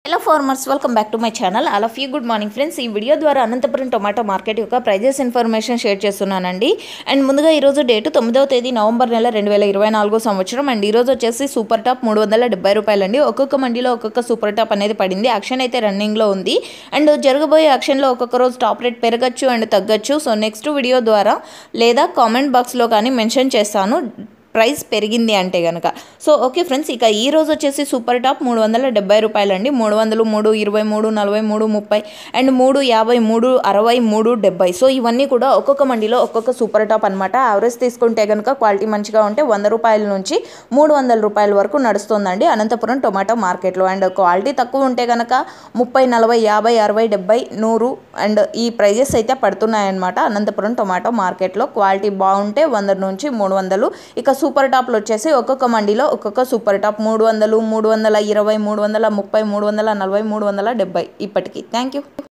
Hello farmers, welcome back to my channel. All of you good morning friends. ఈ video ద్వారా Anantapuram tomato market యొక్క prices information share చేస్తున్నానండి. And ముందుగా ఈరోజు date 9వ తేదీ నవంబర్ నెల 2024 సంవత్సరం. అండ్ ఈరోజు వచ్చేసి సూపర్ టాప్ 370 రూపాయలండి. ఒక్కొక్క మండీలో ఒక్కొక్క సూపర్ టాప్ అనేది పడింది. యాక్షన్ అయితే రన్నింగ్లో ఉంది. అండ్ జరగబోయే యాక్షన్లో ఒక్కొక్క రోజు టాప్ రేట్ పెరగచ్చు అండ్ తగ్గచ్చు. సో నెక్స్ట్ వీడియో ద్వారా లేదా కామెంట్ బాక్స్లో కానీ మెన్షన్ చేస్తాను ప్రైస్ పెరిగింది అంటే కనుక. సో ఓకే ఫ్రెండ్స్, ఇక ఈ రోజు వచ్చేసి సూపర్ టాప్ 370 రూపాయలండి. 300, 323, 43, 30 అండ్ 350, 360, 370. సో ఇవన్నీ కూడా ఒక్కొక్క మండీలో ఒక్కొక్క సూపర్ టాప్ అనమాట. యావరేజ్ తీసుకుంటే కనుక క్వాలిటీ మంచిగా ఉంటే 100 రూపాయల నుంచి 300 రూపాయల వరకు నడుస్తుందండి అనంతపురం టొమాటో మార్కెట్లో. అండ్ క్వాలిటీ తక్కువ ఉంటే కనుక 30, 40, 50, 60, 70, 100 అండ్ ఈ ప్రైజెస్ అయితే పడుతున్నాయన్నమాట అనంతపురం టొమాటో మార్కెట్లో. క్వాలిటీ బాగుంటే 100 నుంచి 300. ఇక సూపర్ టాప్లు వచ్చేసి ఒక్కొక్క మండీలో ఒక్కొక్క సూపర్ టాప్ 300, 320, 330, 340, 370 ఇప్పటికీ. Thank you.